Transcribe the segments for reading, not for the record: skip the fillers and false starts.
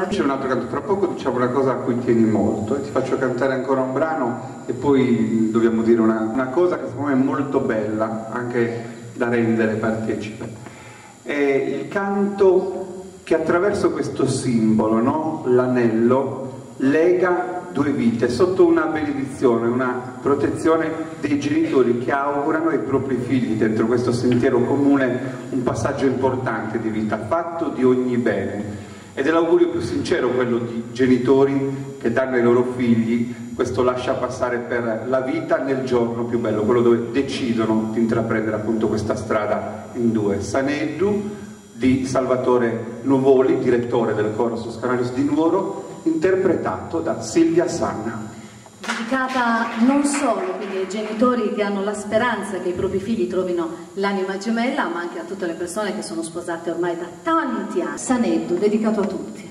C'è un altro canto, tra poco diciamo una cosa a cui tieni molto e ti faccio cantare ancora un brano e poi dobbiamo dire una cosa che secondo me è molto bella, anche da rendere partecipe. È il canto che attraverso questo simbolo, no? L'anello, lega due vite sotto una benedizione, una protezione dei genitori che augurano ai propri figli dentro questo sentiero comune un passaggio importante di vita, fatto di ogni bene. Ed è l'augurio più sincero quello di genitori che danno ai loro figli questo lascia passare per la vita nel giorno più bello, quello dove decidono di intraprendere appunto questa strada in due. Saneddu di Salvatore Nuvoli, direttore del Coro Toscanarius di Nuoro, interpretato da Silvia Sanna. Dedicata non solo quindi ai genitori che hanno la speranza che i propri figli trovino l'anima gemella, ma anche a tutte le persone che sono sposate ormai da tanti anni. Saneddu, dedicato a tutti.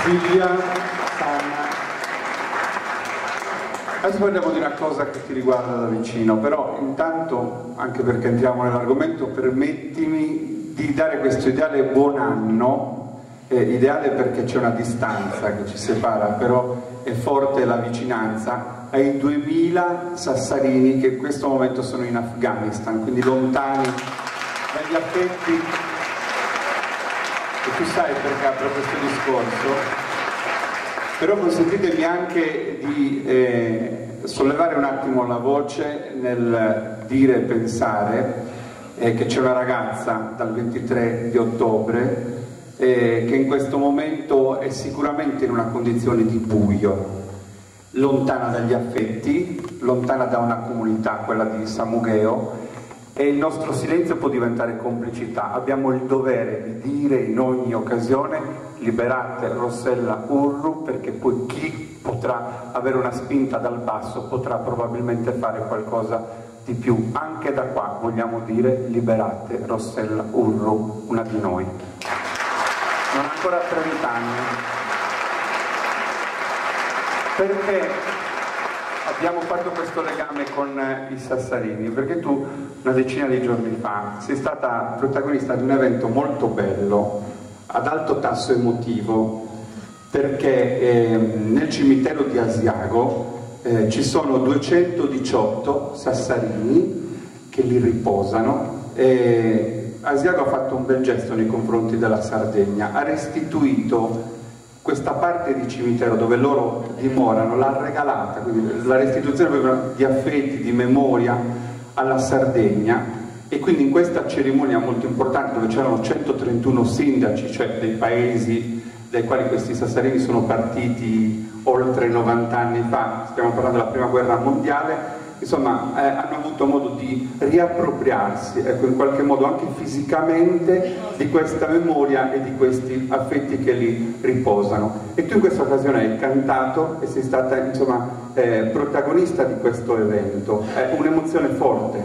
Silvia Sanna. Adesso parliamo di una cosa che ti riguarda da vicino, però intanto, anche perché entriamo nell'argomento, permettimi di dare questo ideale buon anno ideale perché c'è una distanza che ci separa, però è forte la vicinanza ai 2000 sassarini che in questo momento sono in Afghanistan, quindi lontani dagli affetti. E tu sai perché apro questo discorso, però consentitemi anche di sollevare un attimo la voce nel dire e pensare che c'è una ragazza dal 23 di ottobre che in questo momento è sicuramente in una condizione di buio, lontana dagli affetti, lontana da una comunità, quella di Samugheo, e il nostro silenzio può diventare complicità. Abbiamo il dovere di dire in ogni occasione: liberate Rossella Urru, perché poi chi potrà avere una spinta dal basso potrà probabilmente fare qualcosa di più. Anche da qua vogliamo dire: liberate Rossella Urru, una di noi. Non ha ancora 30 anni. Perché abbiamo fatto questo legame con i Sassarini? Perché tu una decina di giorni fa sei stata protagonista di un evento molto bello, ad alto tasso emotivo, perché nel cimitero di Asiago ci sono 218 Sassarini che li riposano. Asiago ha fatto un bel gesto nei confronti della Sardegna, ha restituito questa parte di cimitero dove loro dimorano, l'ha regalata, quindi la restituzione di affetti, di memoria alla Sardegna, e quindi in questa cerimonia molto importante dove c'erano 131 sindaci, cioè dei paesi dai quali questi Sassarini sono partiti oltre 90 anni fa, stiamo parlando della prima guerra mondiale, insomma hanno avuto modo di riappropriarsi, ecco, in qualche modo anche fisicamente, di questa memoria e di questi affetti che li riposano. E tu in questa occasione hai cantato e sei stata, insomma, protagonista di questo evento. È un'emozione forte.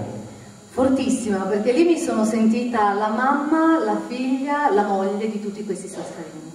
Fortissima, perché lì mi sono sentita la mamma, la figlia, la moglie di tutti questi Sassarini.